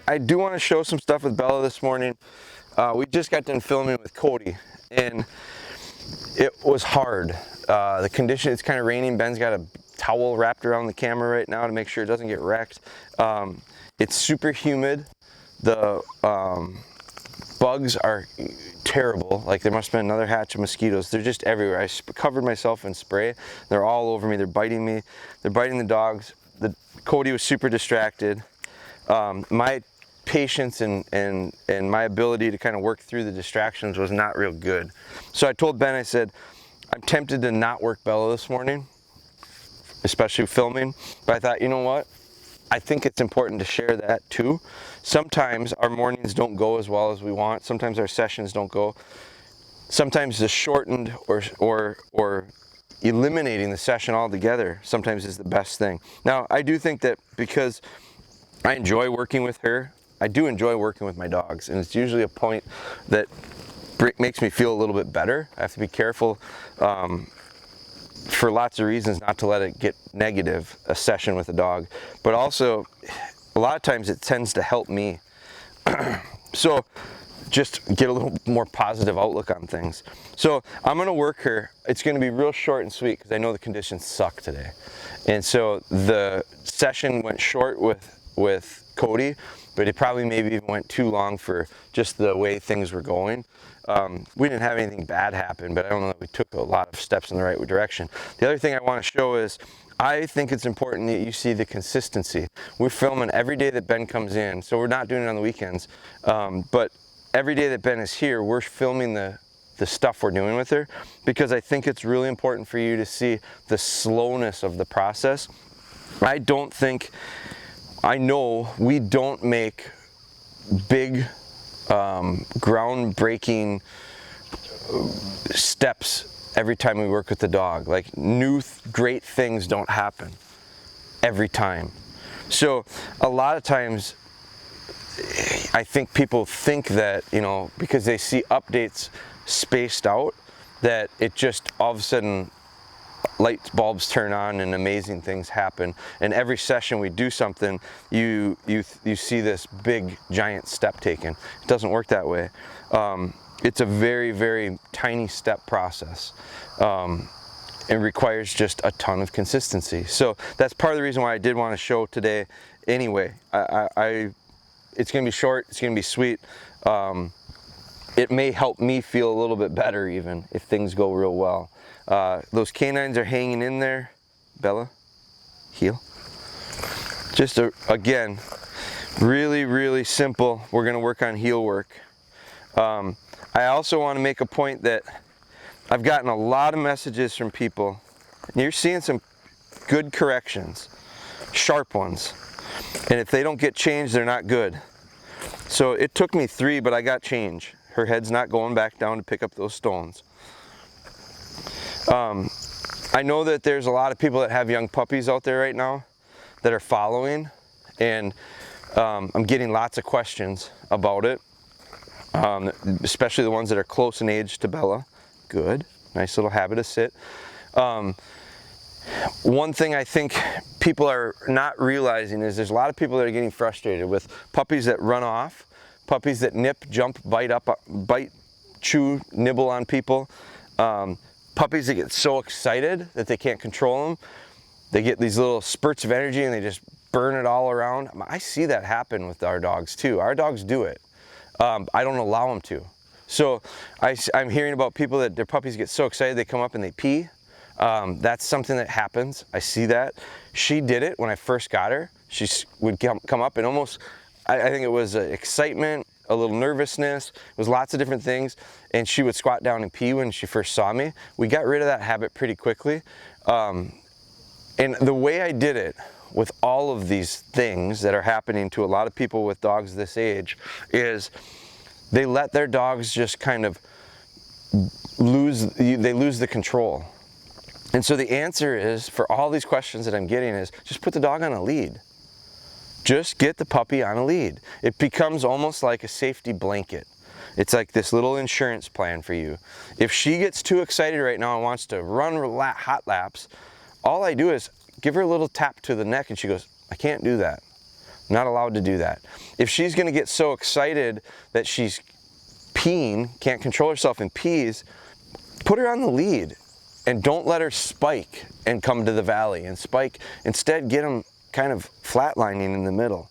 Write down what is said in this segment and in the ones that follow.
I do want to show some stuff with Bella this morning. We just got done filming with Cody, and it was hard. The condition, it's kind of raining. Ben's got a towel wrapped around the camera right now to make sure it doesn't get wrecked. It's super humid. The bugs are terrible. Like, there must have been another hatch of mosquitoes. They're just everywhere. I covered myself in spray. They're all over me. They're biting me. They're biting the dogs. Cody was super distracted. My patience and my ability to kind of work through the distractions was not real good. So I told Ben, I said, I'm tempted to not work Bella this morning, especially filming, but I thought, you know what? I think it's important to share that too. Sometimes our mornings don't go as well as we want. Sometimes our sessions don't go. Sometimes the shortened or eliminating the session altogether sometimes is the best thing. Now, I do think that because I enjoy working with her, I do enjoy working with my dogs, and it's usually a point that makes me feel a little bit better. I have to be careful for lots of reasons not to let it get negative, a session with a dog, but also a lot of times it tends to help me. So just get a little more positive outlook on things. So I'm going to work her. It's going to be real short and sweet because I know the conditions suck today. And so the session went short with Cody, but it probably maybe even went too long for just the way things were going. We didn't have anything bad happen, but I don't know that we took a lot of steps in the right direction. The other thing I want to show is I think it's important that you see the consistency. We're filming every day that Ben comes in, so we're not doing it on the weekends, but every day that Ben is here, we're filming the stuff we're doing with her, because I think it's really important for you to see the slowness of the process. I know we don't make big groundbreaking steps every time we work with the dog. Like, new great things don't happen every time. So a lot of times I think people think that, you know, because they see updates spaced out, that it just all of a sudden light bulbs turn on and amazing things happen, and every session we do something, you see this big giant step taken. It doesn't work that way. It's a very, very tiny step process. It requires just a ton of consistency. So that's part of the reason why I did want to show today anyway. It's going to be short, it's going to be sweet. It may help me feel a little bit better even if things go real well. Those canines are hanging in there. Bella, heel. Just again, really, really simple. We're going to work on heel work. I also want to make a point that I've gotten a lot of messages from people, and you're seeing some good corrections, sharp ones, and if they don't get changed, they're not good. So it took me 3, but I got change. Her head's not going back down to pick up those stones. I know that there's a lot of people that have young puppies out there right now that are following, and I'm getting lots of questions about it, especially the ones that are close in age to Bella. Good, nice little habit to sit. One thing I think people are not realizing is there's a lot of people that are getting frustrated with puppies that run off, puppies that nip, jump, bite, chew, nibble on people, puppies that get so excited that they can't control them. They get these little spurts of energy and they just burn it all around. I see that happen with our dogs too. Our dogs do it. I don't allow them to. So I'm hearing about people that their puppies get so excited they come up and they pee. That's something that happens. I see that. She did it when I first got her. She would come up and almost, I think it was excitement, a little nervousness, it was lots of different things, and she would squat down and pee when she first saw me. We got rid of that habit pretty quickly. And the way I did it with all of these things that are happening to a lot of people with dogs this age is they let their dogs just kind of lose the control. And so the answer is, for all these questions that I'm getting, is just put the dog on a lead. Just get the puppy on a lead. It becomes almost like a safety blanket. It's like this little insurance plan for you. If she gets too excited right now and wants to run hot laps, all I do is give her a little tap to the neck and she goes, I can't do that. Not allowed to do that. If she's gonna get so excited that she's peeing, can't control herself and pees, put her on the lead and don't let her spike and come to the valley and spike. Instead, get them kind of flatlining in the middle.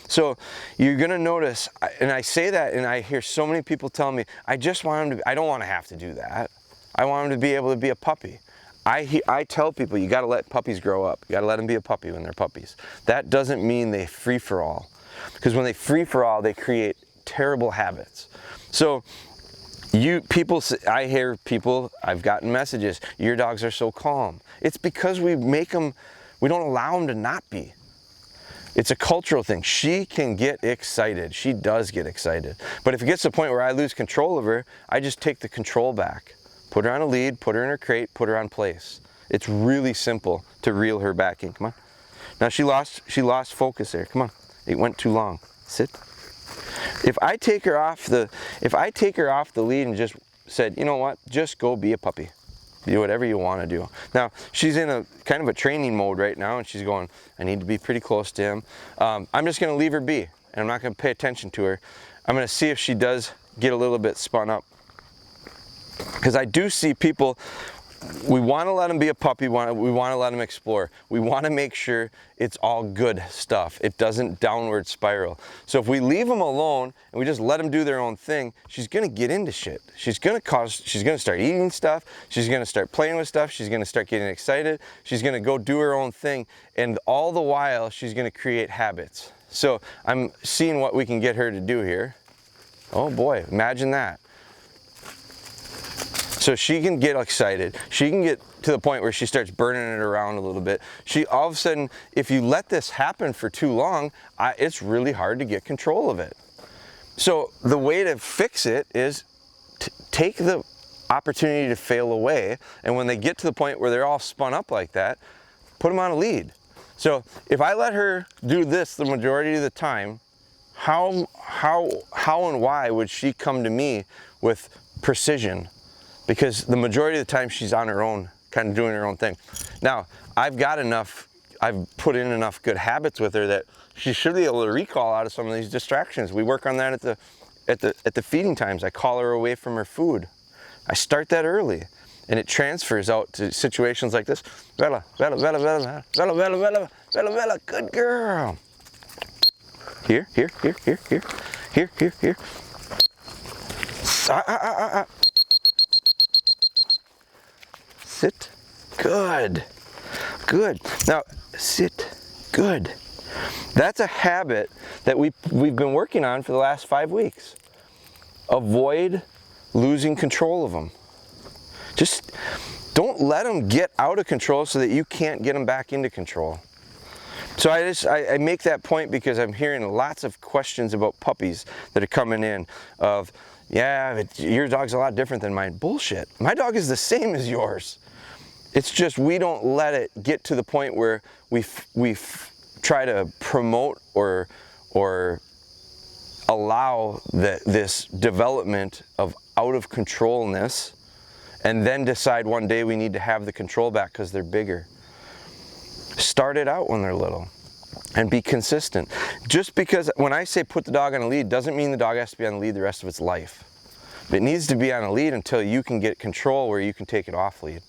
So you're gonna notice, and I say that and I hear so many people tell me, I just want him to, I don't want to have to do that. I want him to be able to be a puppy. I tell people, you gotta let puppies grow up. You gotta let them be a puppy when they're puppies. That doesn't mean they free for all. Because when they free for all, they create terrible habits. So I hear people, I've gotten messages, your dogs are so calm. It's because we don't allow them to not be. It's a cultural thing. She can get excited. She does get excited. But if it gets to the point where I lose control of her, I just take the control back. Put her on a lead, put her in her crate, put her on place. It's really simple to reel her back in. Come on. Now she lost focus there. Come on. It went too long. Sit. If I take her off the lead and just said, you know what, just go be a puppy. Do whatever you want to do. Now, she's in a kind of a training mode right now, and she's going, I need to be pretty close to him. I'm just going to leave her be, and I'm not going to pay attention to her. I'm going to see if she does get a little bit spun up. Because I do see people, we want to let them be a puppy, we want to let them explore. We want to make sure it's all good stuff. It doesn't downward spiral. So if we leave them alone and we just let them do their own thing, she's going to get into shit. She's going to start eating stuff. She's going to start playing with stuff. She's going to start getting excited. She's going to go do her own thing. And all the while, she's going to create habits. So I'm seeing what we can get her to do here. Oh boy, imagine that. So she can get excited. She can get to the point where she starts burning it around a little bit. All of a sudden, if you let this happen for too long, it's really hard to get control of it. So the way to fix it is to take the opportunity to fail away. And when they get to the point where they're all spun up like that, put them on a lead. So if I let her do this the majority of the time, how and why would she come to me with precision? Because the majority of the time she's on her own, kind of doing her own thing. Now, I've put in enough good habits with her that she should be able to recall out of some of these distractions. We work on that at the feeding times. I call her away from her food. I start that early, and it transfers out to situations like this. Bella, Bella, Bella, Bella, Bella, Bella, Bella, Bella, Bella, good girl. Here, here, here, here, here, here, here, here. Sit. Good. Good. Now, sit. Good. That's a habit that we've been working on for the last 5 weeks. Avoid losing control of them. Just don't let them get out of control so that you can't get them back into control. So I make that point because I'm hearing lots of questions about puppies that are coming in of, yeah, your dog's a lot different than mine. Bullshit. My dog is the same as yours. It's just we don't let it get to the point where we try to promote or allow this development of out of controlness, and then decide one day we need to have the control back because they're bigger. Start it out when they're little and be consistent. Just because when I say put the dog on a lead doesn't mean the dog has to be on the lead the rest of its life. It needs to be on a lead until you can get control where you can take it off lead.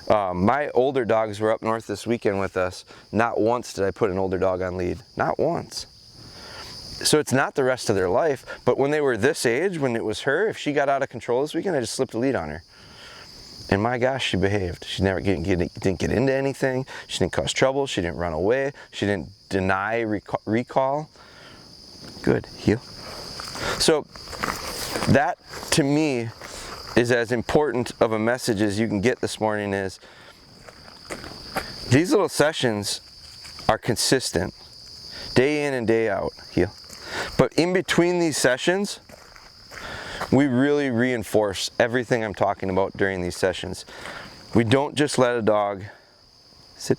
My older dogs were up north this weekend with us. Not once did I put an older dog on lead. Not once. So it's not the rest of their life, but when they were this age, when it was her, if she got out of control this weekend, I just slipped a lead on her. And my gosh, she behaved. She never didn't get into anything. She didn't cause trouble. She didn't run away. She didn't deny recall. Good. Heel. So that, to me, is as important of a message as you can get this morning. Is these little sessions are consistent, day in and day out. Heel. But in between these sessions, we really reinforce everything I'm talking about during these sessions. We don't just let a dog sit.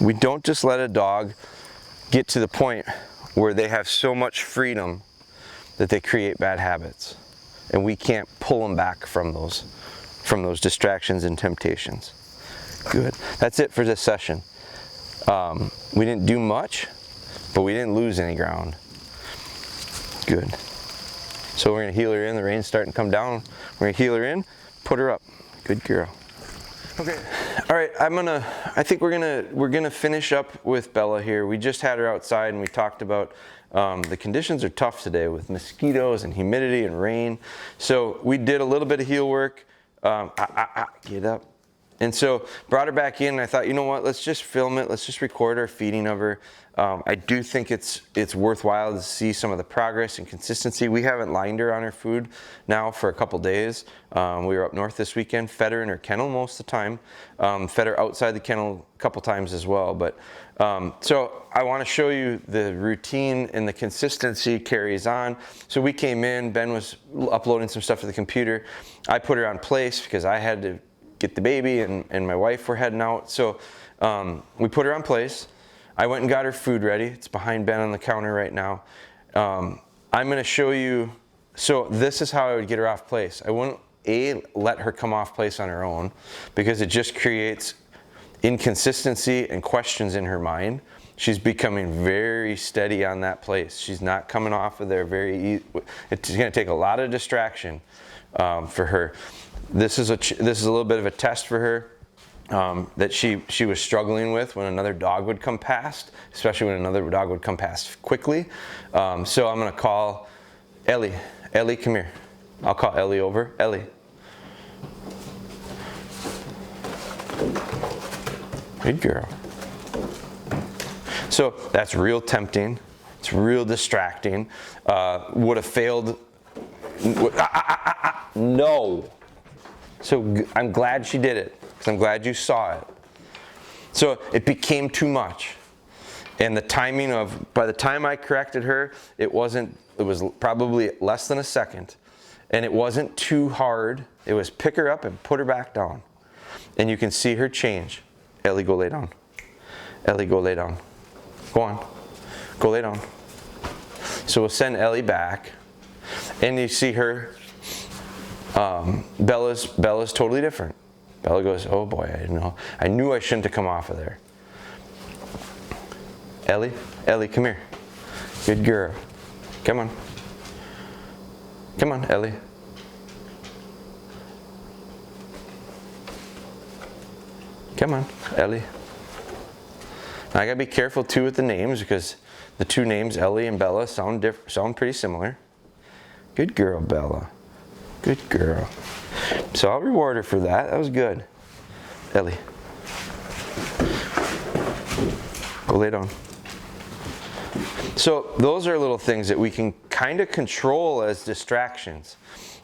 We don't just let a dog get to the point where they have so much freedom that they create bad habits, and we can't pull them back from those distractions and temptations. Good. That's it for this session. We didn't do much, but we didn't lose any ground. Good. So we're gonna heel her in. The rain's starting to come down. We're gonna heel her in, put her up. Good girl. Okay. All right. I think we're gonna finish up with Bella here. We just had her outside and we talked about the conditions are tough today with mosquitoes and humidity and rain. So we did a little bit of heel work. Get up. And so brought her back in and I thought, you know what, let's just film it. Let's just record our feeding of her. I do think it's worthwhile to see some of the progress and consistency. We haven't lined her on her food now for a couple days. We were up north this weekend, fed her in her kennel most of the time. Fed her outside the kennel a couple times as well. But so I want to show you the routine and the consistency carries on. So we came in, Ben was uploading some stuff to the computer. I put her on place because I had to get the baby and my wife were heading out. So we put her on place. I went and got her food ready. It's behind Ben on the counter right now. I'm gonna show you, so this is how I would get her off place. I wouldn't let her come off place on her own because it just creates inconsistency and questions in her mind. She's becoming very steady on that place. She's not coming off of there it's gonna take a lot of distraction for her. This is a little bit of a test for her that she was struggling with when another dog would come past, especially when another dog would come past quickly. So I'm gonna call Ellie. Ellie, come here. I'll call Ellie over. Ellie. Good girl. So that's real tempting. It's real distracting. Would have failed. No. So I'm glad she did it, because I'm glad you saw it. So it became too much. And the timing of, by the time I corrected her, it was probably less than a second. And it wasn't too hard. It was pick her up and put her back down. And you can see her change. Ellie, go lay down. Ellie, go lay down. Go on. Go lay down. So we'll send Ellie back. And you see her. Bella's totally different. Bella goes, oh boy, I didn't know. I knew I shouldn't have come off of there. Ellie, come here. Good girl. Come on. Come on, Ellie. Come on, Ellie. Now, I gotta be careful too with the names because the two names, Ellie and Bella, sound pretty similar. Good girl, Bella. Good girl. So I'll reward her for that. That was good. Ellie. Go lay down. So those are little things that we can kind of control as distractions.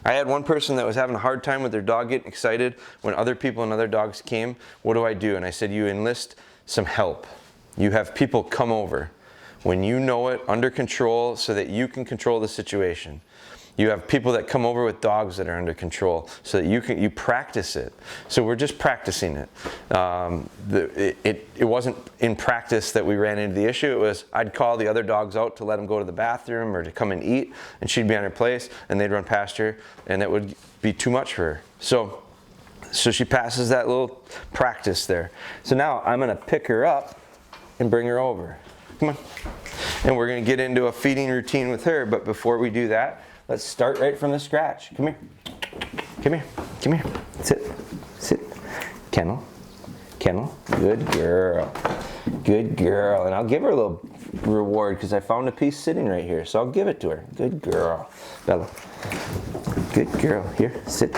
I had one person that was having a hard time with their dog getting excited when other people and other dogs came. What do? And I said, you enlist some help. You have people come over when you know it, under control, so that you can control the situation. You have people that come over with dogs that are under control so that you practice it. So we're just practicing it. It wasn't in practice that we ran into the issue. It was I'd call the other dogs out to let them go to the bathroom or to come and eat, and she'd be on her place and they'd run past her and it would be too much for her. So she passes that little practice there. So now I'm gonna pick her up and bring her over. Come on. And we're gonna get into a feeding routine with her, but before we do that, let's start right from the scratch. Come here. Come here. Come here. Sit. Sit. Kennel. Kennel. Good girl. Good girl. And I'll give her a little reward because I found a piece sitting right here. So I'll give it to her. Good girl. Bella. Good girl. Here. Sit.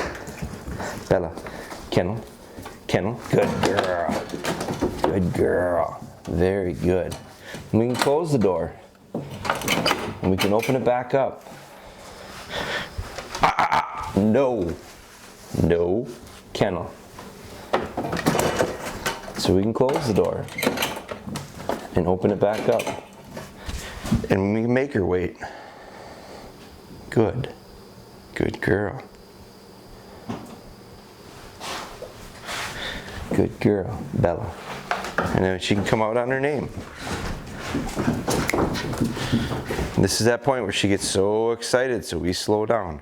Bella. Kennel. Kennel. Good girl. Good girl. Very good. And we can close the door. And we can open it back up. No. No. Kennel. So we can close the door and open it back up. And we can make her wait. Good. Good girl. Good girl, Bella. And then she can come out on her name. And this is that point where she gets so excited, so we slow down.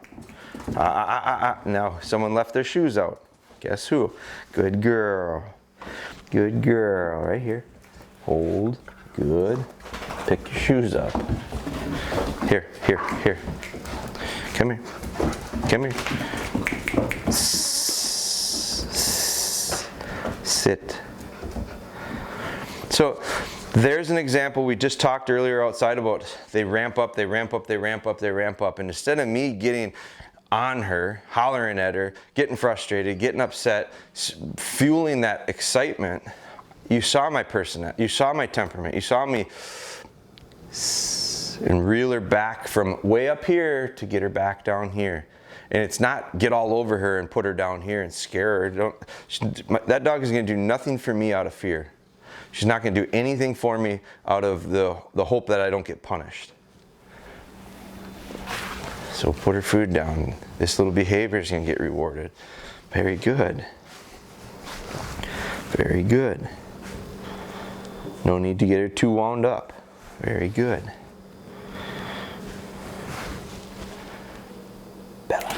Now, someone left their shoes out. Guess who? Good girl. Good girl. Right here. Hold. Good. Pick your shoes up. Here. Come here. Sit. So there's an example we just talked earlier outside about. They ramp up, and instead of me getting on her, hollering at her, getting frustrated, getting upset, fueling that excitement, you saw my personality, you saw my temperament, you saw me and reel her back from way up here to get her back down here. And it's not get all over her and put her down here and scare her. That dog is going to do nothing for me out of fear. She's not going to do anything for me out of the hope that I don't get punished. So put her food down. This little behavior is going to get rewarded. Very good. Very good. No need to get her too wound up. Very good. Bella.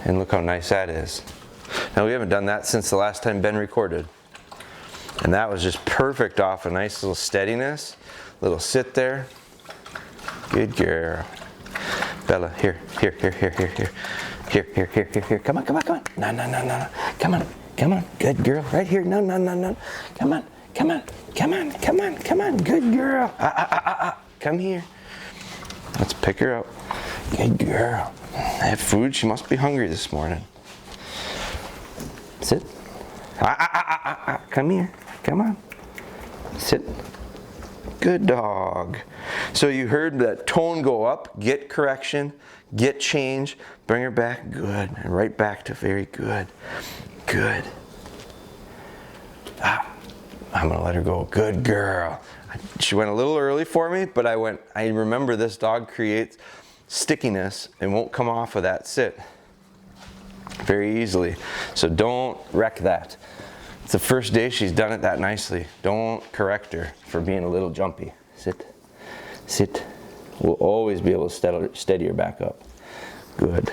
And look how nice that is. Now we haven't done that since the last time Ben recorded. And that was just perfect off a nice little steadiness. Little sit there. Good girl. Bella, here. Here. Come on. No. Come on. Good girl. Right here. No. Come on. Good girl. Come here. Let's pick her up. Good girl. I have food. She must be hungry this morning. Sit. Come here. Come on. Sit. Good dog. So you heard that tone go up, get correction, get change, bring her back, good, and right back to very good. Good. I'm gonna let her go. Good girl. She went a little early for me, but I remember this dog creates stickiness and won't come off of that sit very easily. So don't wreck that. It's the first day she's done it that nicely. Don't correct her for being a little jumpy. Sit. We'll always be able to steady her back up. Good.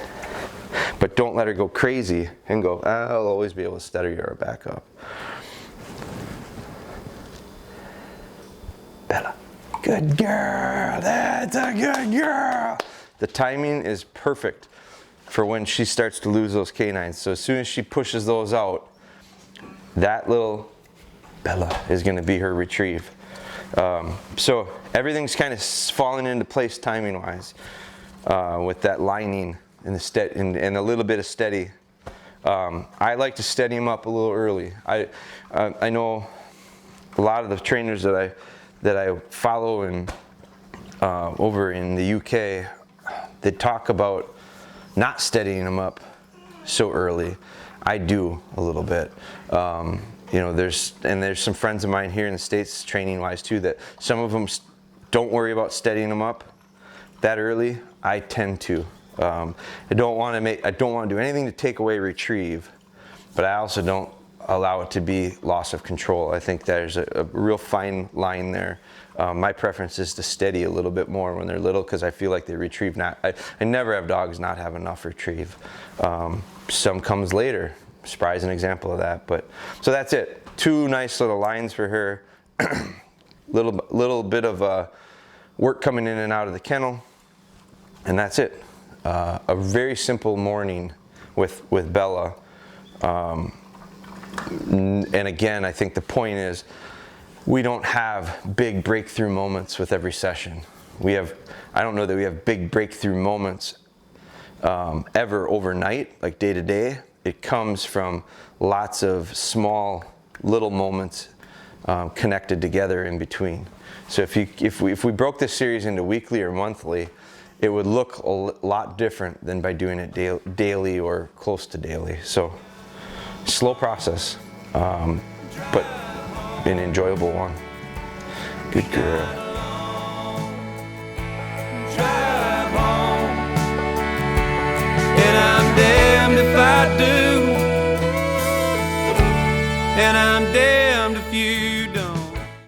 But don't let her go crazy and go, I'll always be able to steady her back up. Bella. Good girl. That's a good girl. The timing is perfect for when she starts to lose those canines. So as soon as she pushes those out, that little Bella is going to be her retrieve. So everything's kind of falling into place timing wise with that lining and a little bit of steady. I like to steady them up a little early. I know a lot of the trainers that I follow and over in the UK, they talk about not steadying them up so early. I do a little bit. There's some friends of mine here in the States, training wise too, that some of them don't worry about steadying them up that early. I tend to. I don't want to do anything to take away retrieve, but I also don't allow it to be loss of control. I think there's a real fine line there. My preference is to steady a little bit more when they're little because I feel like they retrieve not. I never have dogs not have enough retrieve. Some comes later. Spry is an example of that. But so that's it. 2 nice little lines for her. little bit of work coming in and out of the kennel, and that's it. A very simple morning with Bella. And again, I think the point is we don't have big breakthrough moments with every session. I don't know that we have big breakthrough moments ever overnight, like day to day. It comes from lots of small little moments connected together in between. So if we broke this series into weekly or monthly, it would look a lot different than by doing it daily or close to daily. So slow process, but an enjoyable one. Good girl.